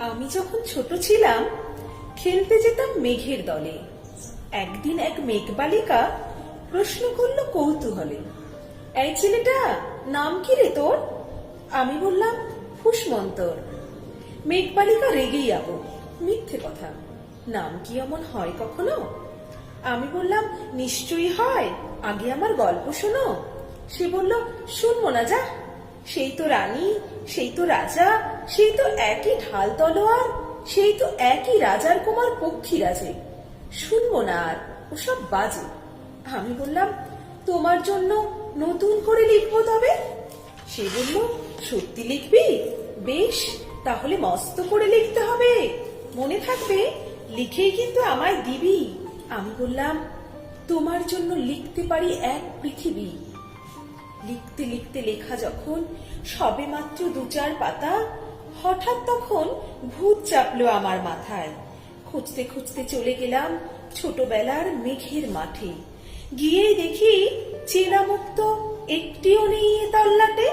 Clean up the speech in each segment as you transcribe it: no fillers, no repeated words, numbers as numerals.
আমি যখন ছোট ছিলাম খেলতে যেতাম মেঘের দলে। একদিন এক মেঘবালিকা প্রশ্ন করল কৌতূহলে, এই ছেলেটা নাম কি রে তোর? আমি বললাম ফুসমন্তর। মেঘবালিকা রেগেই যাবো, মিথ্যে কথা, নাম কি এমন হয় কখনো? আমি বললাম নিশ্চয়ই হয়, আগে আমার গল্প শোনো। সে বলল শুনবো না, যা, সেই তো রানী, সেই তো রাজা, সেই তো একই ঢাল তলোয়ার, সেই তো একই রাজার কুমার পক্ষীরাজে, শুনবো না আর, ওসব বাজে। আমি বললাম তোমার জন্য নতুন করে লিখবো তবে। সে বলল সত্যি লিখবি? বেশ, তাহলে মস্ত করে লিখতে হবে, মনে থাকবে, লিখেই কিন্তু আমায় দিবি। আমি বললাম তোমার জন্য লিখতে পারি এক পৃথিবী। লিখতে লিখতে লেখা যখন সবে মাত্র ২-৪ পাতা, হঠাৎ তখন ভূত চাপলো আমার মাথায়। খুঁজতে খুঁজতে চলে গেলাম ছোটবেলার মেঘের মাঠে। গিয়ে দেখি চেনা মুক্ত একটিও নেই এ তল্লাটে।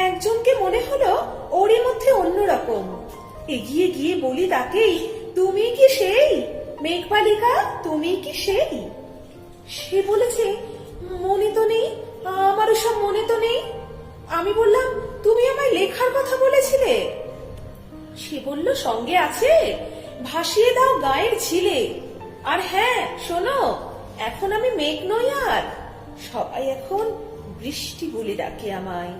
একজনকে মনে হলো ওরই মধ্যে অন্যরকম। এগিয়ে গিয়ে বলি তাকেই, তুমি কি সেই মেঘবালিকা? তুমি কি সেই? সে বলেছে মনে তো নেই, আমার সব মনে তো নেই। আমি বললাম তুমি আমায় লেখার কথা বলেছিলে। সে বলল সঙ্গে আছে, ভাসিয়ে দাও গায়ের ঝিলে। আর হ্যাঁ শোনো, এখন আমি মেঘ নই আর, সবাই এখন বৃষ্টি বলে ডাকে আমায়।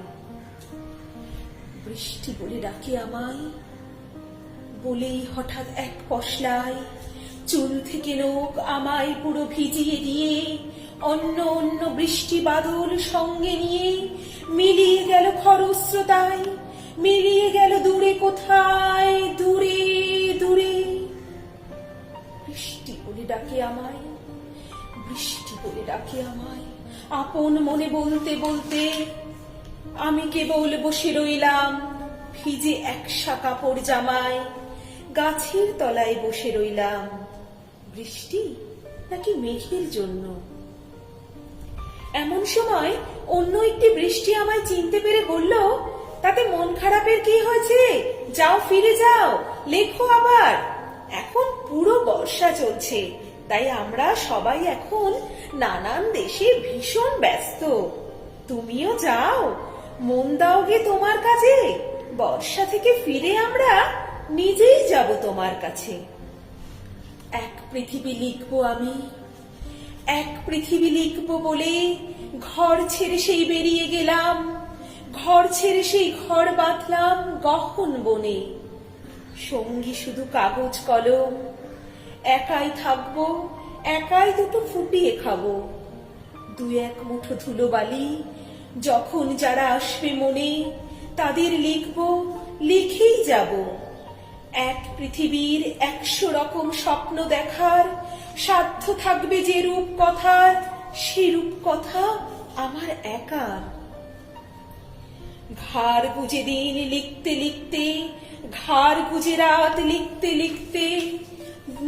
বৃষ্টি বলে ডাকে আমায় বলেই হঠাৎ এক পশলায় চুল থেকে নখ আমায় পুরো ভিজিয়ে দিয়ে অন্য অন্য বৃষ্টি বাদল সঙ্গে নিয়ে মিলিয়ে গেল খরস্রোতায়, মিলিয়ে গেল দূরে কোথায়, দূরে দূরে। বৃষ্টি বলে ডাকে আমায়, বৃষ্টি বলে ডাকে আমায়। আপন মনে বলতে বলতে আমি কেবল বসে রইলাম ভিজে একসা কাপড় জামায়, গাছের তলায় বসে রইলাম। বৃষ্টি নাকি মেঘের জন্য? এমন সময় অন্য একটি বৃষ্টি আমায় চিনতে পেরে বলল, তাতে মন খারাপের কি হয়েছে, যাও ফিরে যাও, লেখো আবার। এখন পুরো বর্ষা চলছে, তাই আমরা সবাই এখন নানান দেশে ভীষণ ব্যস্ত। তুমিও যাও, মন দাও গে তোমার কাজে, বর্ষা থেকে ফিরে আমরা নিজেই যাব তোমার কাছে। এক পৃথিবী লিখবো আমি, এক পৃথিবী লিখবো বলে ঘর ছেড়ে সেই বেরিয়ে গেলাম। ঘর ছেড়ে সেই ঘর বাঁধলাম গহন বনে, সঙ্গী শুধু কাগজ কলম। একাই থাকবো, একাই দুটো ফুটিয়ে খাবো, ২-১ মুঠো ধুলো বালি। যখন যারা আসবে মনে তাদের লিখবো, লিখেই যাব। এক পৃথিবীর ১০০ রকম স্বপ্ন দেখার সাধ্য থাকবে যে রূপ কথার, সে রূপ কথা আমার একার। ঘাড় গুজে দিন লিখতে লিখতে, ঘাড় গুজে রাত লিখতে লিখতে,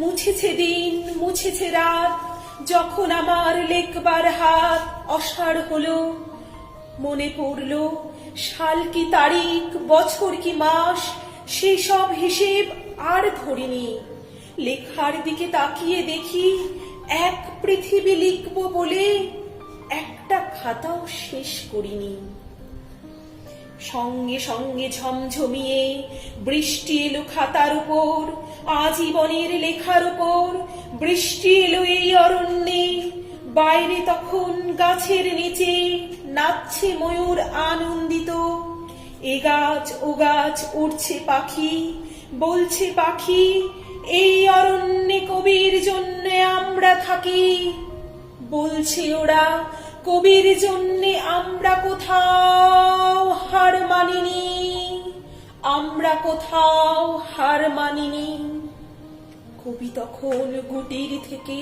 মুছেছে দিন মুছেছে রাত, যখন আমার লেখবার হাত অসাড় হলো। মনে পড়ল সাল কি তারিখ, বছর কি মাস, সেসব হিসেব আর ধরিনি। লেখার দিকে তাকিয়ে দেখি এক পৃথিবী লিখবো বলে একটা খাতাও শেষ করিনি। সঙ্গে সঙ্গে ঝমঝমিয়ে বৃষ্টি এলো খাতার উপর, আজীবনের লেখার উপর। বৃষ্টি এলো এই অরণ্যে, বাইরে তখন গাছের নিচে নাচছে ময়ূর আনন্দিত। এ গাছ ও গাছ উড়ছে পাখি, বলছে পাখি এই অরণ্যে কবির জন্যে আমরা থাকি। বলছে ওরা কবির জন্যে আমরা কোথাও হার মানিনি, আমরা কোথাও হার মানিনি। কবি তখন গুটির থেকে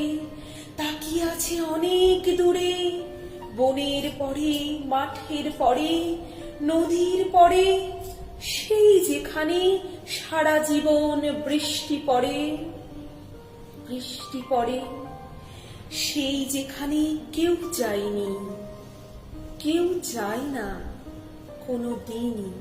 তাকিয়ে আছে অনেক দূরে, বনের পরে, মাঠের পরে, নদীর পরে, সেই যেখানে সারা জীবন বৃষ্টি পড়ে, বৃষ্টি পড়ে, সেই যেখানে কেউ যায়নি, কেউ যায় না কোনো দিনই।